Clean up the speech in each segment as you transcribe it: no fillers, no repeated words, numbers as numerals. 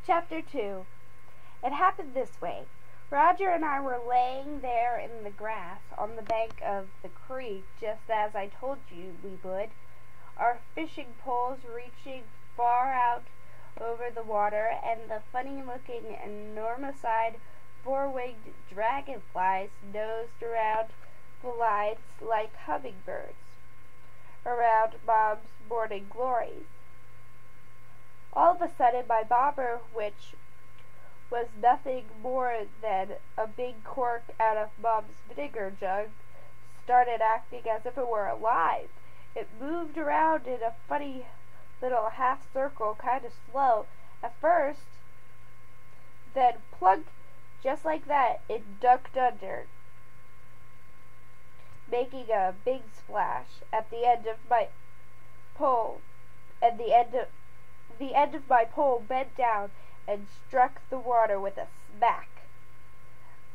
Chapter 2. It happened this way. Roger and I were laying there in the grass on the bank of the creek, just as I told you we would, our fishing poles reaching far out over the water, and the funny-looking, enormous-eyed, four-winged dragonflies nosed around the lines like hummingbirds around Mom's morning glories. All of a sudden, my bobber, which was nothing more than a big cork out of Mom's vinegar jug, started acting as if it were alive. It moved around in a funny little half circle, kind of slow at first, then plunk, just like that, it ducked under, making a big splash at the end of my pole, and the end of my pole bent down and struck the water with a smack.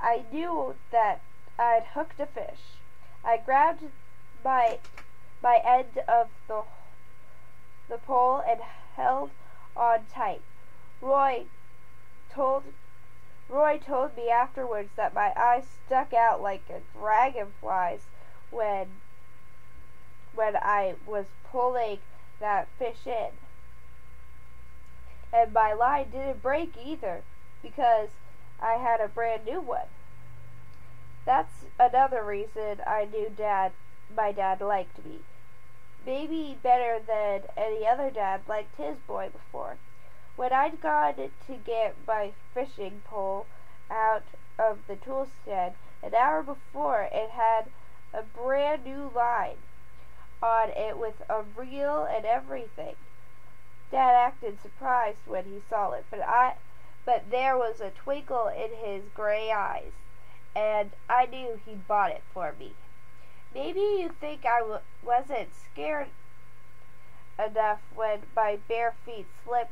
I knew that I'd hooked a fish. I grabbed my end of the pole and held on tight. Roy told me afterwards that my eyes stuck out like a dragonfly's when I was pulling that fish in. And my line didn't break either, because I had a brand new one. That's another reason I knew my dad liked me. Maybe better than any other dad liked his boy before. When I'd gone to get my fishing pole out of the tool shed, an hour before, it had a brand new line on it with a reel and everything. Dad acted surprised when he saw it, but there was a twinkle in his gray eyes, and I knew he'd bought it for me. Maybe you think I wasn't scared enough when my bare feet slipped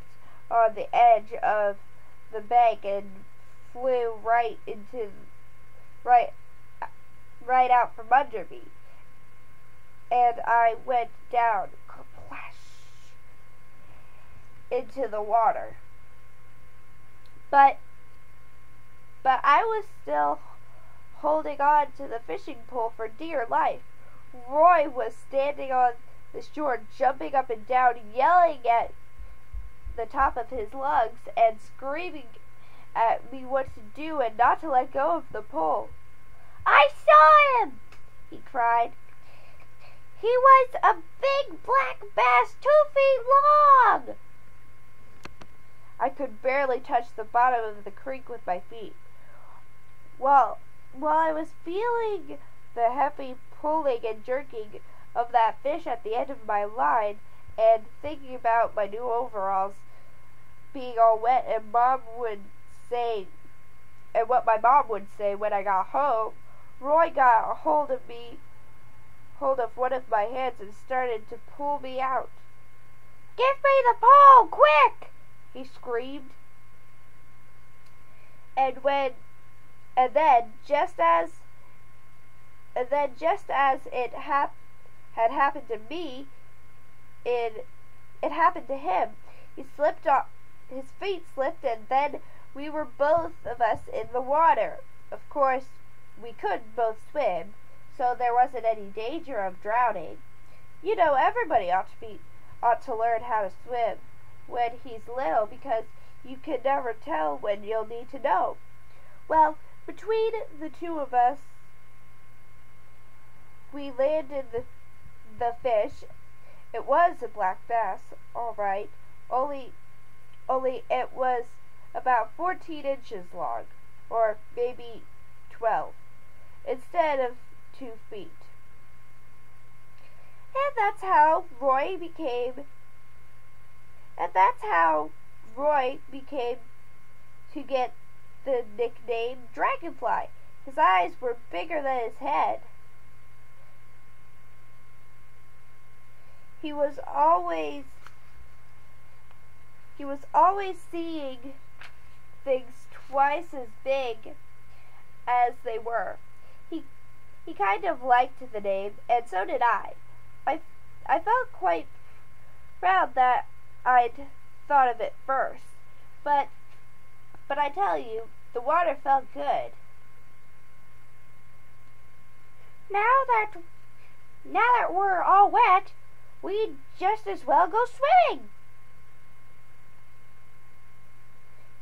on the edge of the bank and flew right out from under me, and I went down, kerplash, into the water. But I was still holding on to the fishing pole for dear life. Roy was standing on the shore, jumping up and down, yelling at the top of his lungs and screaming at me what to do and not to let go of the pole. "I saw him!" he cried. "He was a big black bass 2 feet long!" I could barely touch the bottom of the creek with my feet. While I was feeling the heavy pulling and jerking of that fish at the end of my line, and thinking about my new overalls being all wet and what my mom would say when I got home, Roy got a hold of one of my hands and started to pull me out. "Give me the pole, quick!" he screamed. And then just as it had happened to me, it happened to him. He slipped off, his feet slipped, and then we were both of us in the water. Of course, we couldn't both swim, so there wasn't any danger of drowning. You know, everybody ought to learn how to swim when he's little, because you can never tell when you'll need to know. Well, between the two of us, we landed the fish. It was a black bass, all right, only it was about 14 inches long, or maybe 12, instead of 2 feet. And that's how Roy became to get the nickname Dragonfly. His eyes were bigger than his head. He was always seeing things twice as big as they were. He kind of liked the name, and so did I. I felt quite proud that I'd thought of it first, but But I tell you, the water felt good. Now that we're all wet, we'd just as well go swimming,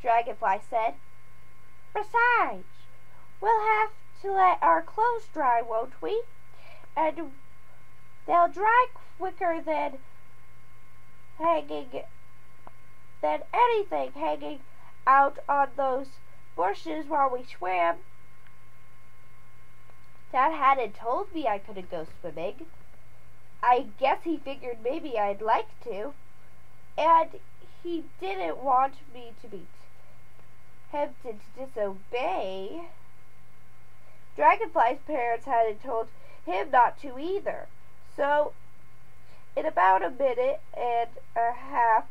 Dragonfly said. Besides, we'll have to let our clothes dry, won't we? And they'll dry quicker than anything hanging out on those bushes while we swam. Dad hadn't told me I couldn't go swimming. I guess he figured maybe I'd like to, and he didn't want me to be tempted to disobey. Dragonfly's parents hadn't told him not to either, so in about a minute and a half,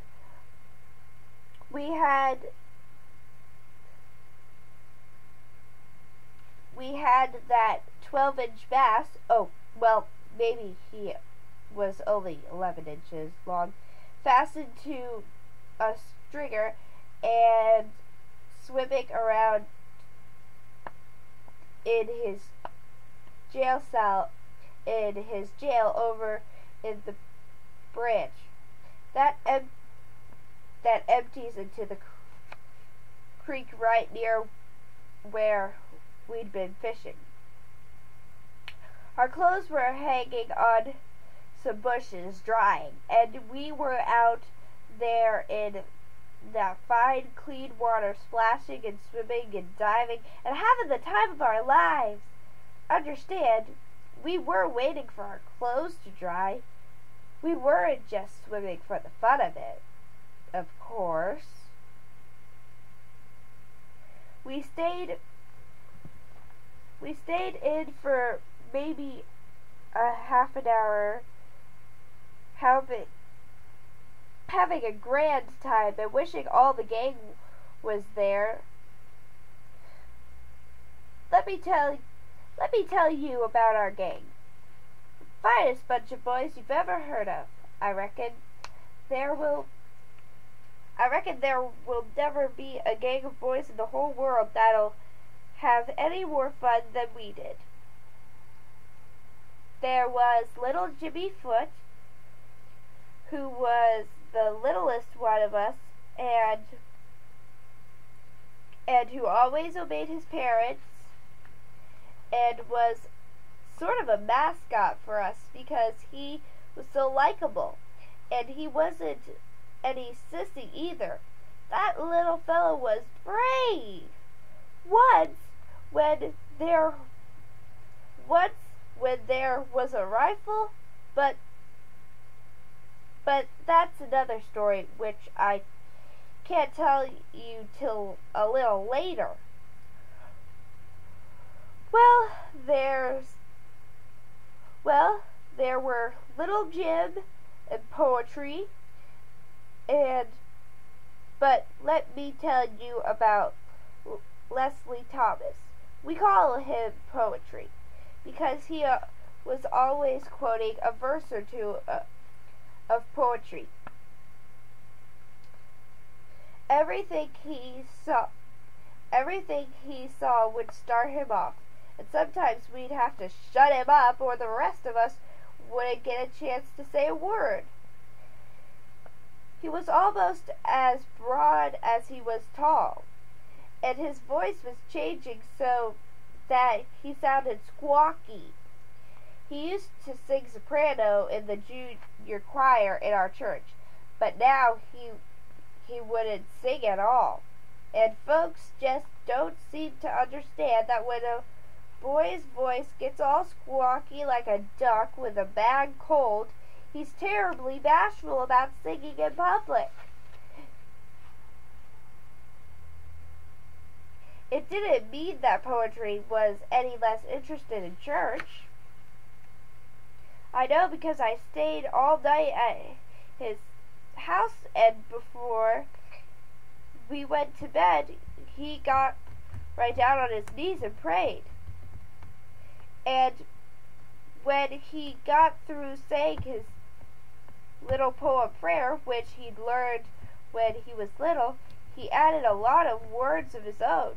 we had that 12-inch bass. Oh, well, maybe he was only 11 inches long, fastened to a stringer and swimming around in his jail cell, in his jail over in the branch that empties into the creek right near where we'd been fishing. Our clothes were hanging on some bushes drying, and we were out there in that fine, clean water, splashing and swimming and diving and having the time of our lives. Understand, we were waiting for our clothes to dry. We weren't just swimming for the fun of it, of course. We stayed in for maybe a half an hour, having a grand time and wishing all the gang was there. Let me tell you about our gang. Finest bunch of boys you've ever heard of. I reckon there will never be a gang of boys in the whole world that'll have any more fun than we did. There was little Jimmy Foot, who was the littlest one of us, and who always obeyed his parents, and was sort of a mascot for us because he was so likable, and he wasn't any sissy either. That little fellow was brave. Once when there was a rifle, but that's another story which I can't tell you till a little later. There were Little Jim and poetry, but let me tell you about Leslie Thomas. We call him Poetry because he was always quoting a verse or two of poetry. Everything he saw would start him off, and sometimes we'd have to shut him up or the rest of us wouldn't get a chance to say a word. He was almost as broad as he was tall, and his voice was changing so that he sounded squawky. He used to sing soprano in the junior choir in our church, but now he wouldn't sing at all. And folks just don't seem to understand that when a boy's voice gets all squawky like a duck with a bad cold, he's terribly bashful about singing in public. It didn't mean that poetry was any less interested in church. I know because I stayed all night at his house, and before we went to bed, he got right down on his knees and prayed. And when he got through saying his little poem prayer, which he'd learned when he was little, he added a lot of words of his own,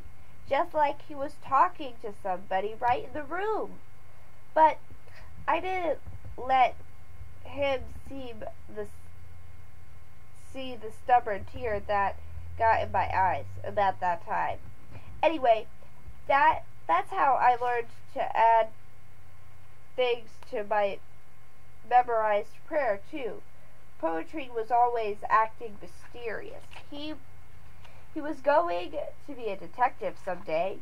just like he was talking to somebody right in the room. But I didn't let him see the stubborn tear that got in my eyes about that time. Anyway, that's how I learned to add things to my memorized prayer too. Poetry was always acting mysterious. He was going to be a detective someday.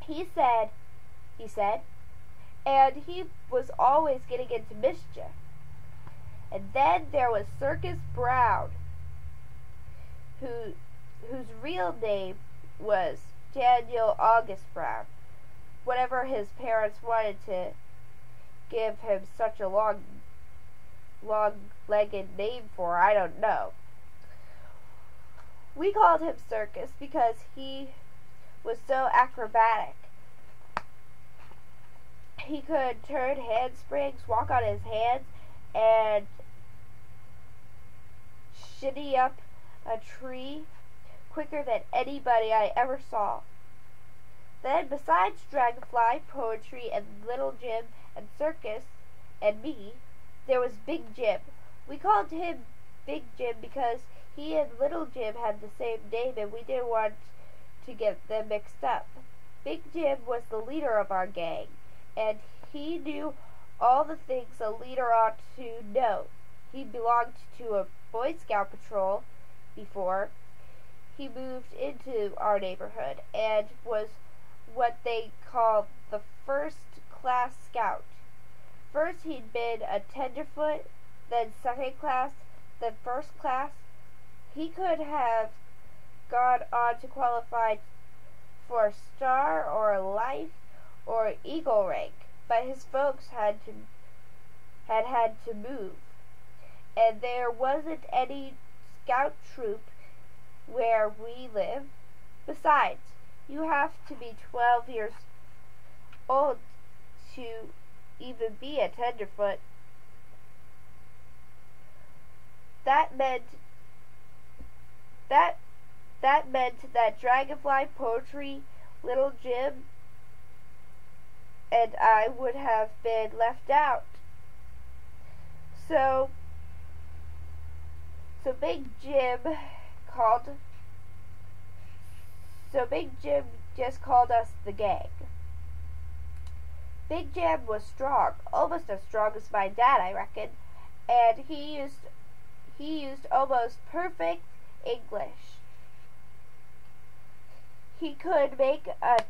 He said, and he was always getting into mischief. And then there was Circus Brown, whose real name was Daniel August Brown. Whatever his parents wanted to give him such a long-legged name for, I don't know. We called him Circus because he was so acrobatic. He could turn handsprings, walk on his hands, and shinny up a tree quicker than anybody I ever saw. Then, besides Dragonfly, Poetry, and Little Jim, and Circus, and me, there was Big Jim. We called him Big Jim because he and Little Jim had the same name and we didn't want to get them mixed up. Big Jim was the leader of our gang, and he knew all the things a leader ought to know. He belonged to a Boy Scout patrol before he moved into our neighborhood and was what they call the first-class scout. First he'd been a tenderfoot, then second class, then first class. He could have gone on to qualify for a star or a life or eagle rank, but his folks had to move, and there wasn't any scout troop where we live. Besides, you have to be 12 years old to even be a tenderfoot. That meant that Dragonfly, Poetry, Little Jim, and I would have been left out. So Big Jim just called us the gang. Big Jim was strong, almost as strong as my dad, I reckon, and he used almost perfect English. He could make a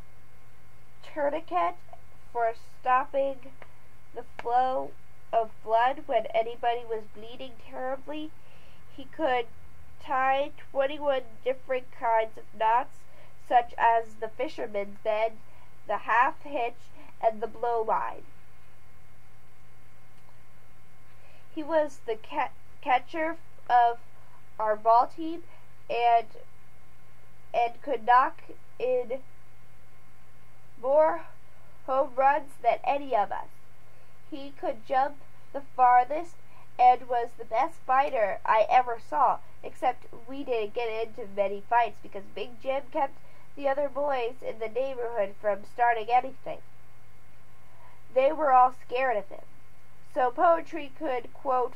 tourniquet for stopping the flow of blood when anybody was bleeding terribly. He could tie 21 different kinds of knots, such as the fisherman's bend, the half hitch, and the blow line. He was the catcher of our ball team and could knock in more home runs than any of us. He could jump the farthest and was the best fighter I ever saw, except we didn't get into many fights because Big Jim kept the other boys in the neighborhood from starting anything. They were all scared of him. So Poetry could quote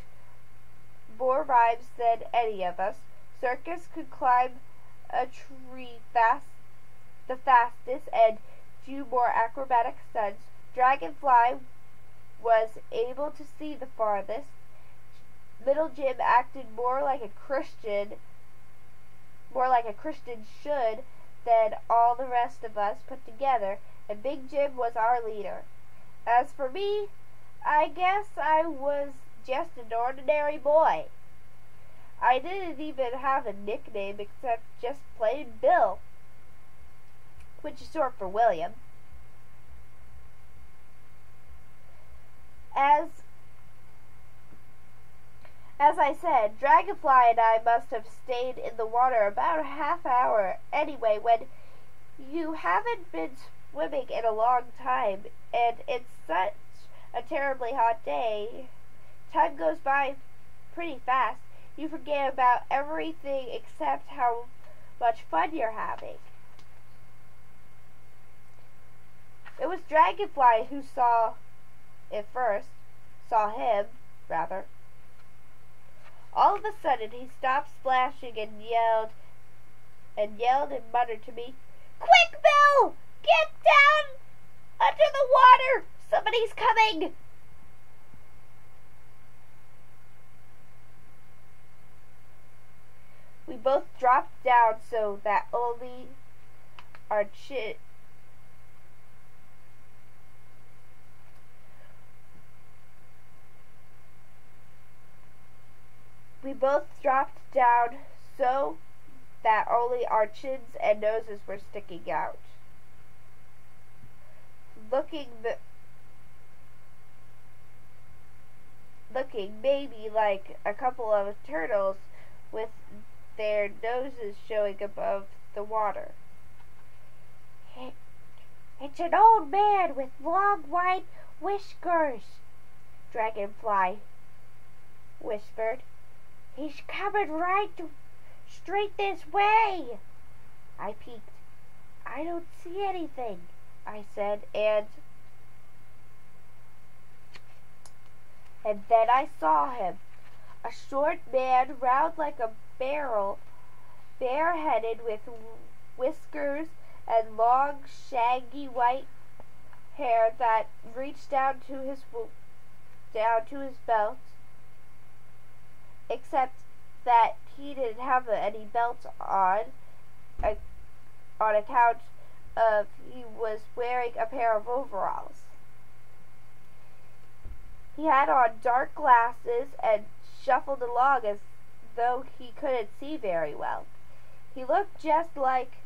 more rhymes than any of us. Circus could climb a tree the fastest and do more acrobatic stunts. Dragonfly was able to see the farthest. Little Jim acted more like a Christian should than all the rest of us put together, and Big Jim was our leader. As for me, I guess I was just an ordinary boy. I didn't even have a nickname except just plain Bill, which is short for William. As I said, Dragonfly and I must have stayed in the water about a half hour. Anyway, when you haven't been swimming in a long time, and it's such a terribly hot day, time goes by pretty fast. You forget about everything except how much fun you're having. It was Dragonfly who saw him, rather. All of a sudden, he stopped splashing and yelled and muttered to me, "Quick, Bill! Get down under the water! Somebody's coming!" We both dropped down so that only our chins and noses were sticking out, looking maybe like a couple of turtles with their noses showing above the water. "It's an old man with long white whiskers," Dragonfly whispered. "He's coming straight this way." I peeked. "I don't see anything," I said, and then I saw him. A short man, round like a barrel, bareheaded with whiskers and long, shaggy white hair that reached down to his belt, except that he didn't have any belt on account of he was wearing a pair of overalls. He had on dark glasses and shuffled along as though he couldn't see very well. He looked just like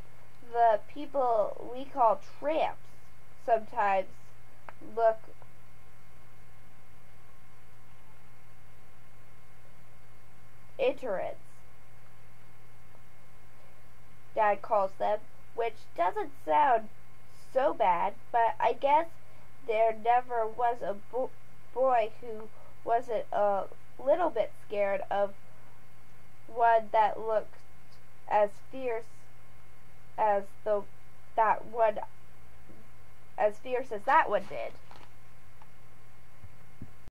the people we call tramps sometimes look. Iterants, Dad calls them, which doesn't sound so bad, but I guess there never was a boy who wasn't a little bit scared of one that looked as fierce as that one did.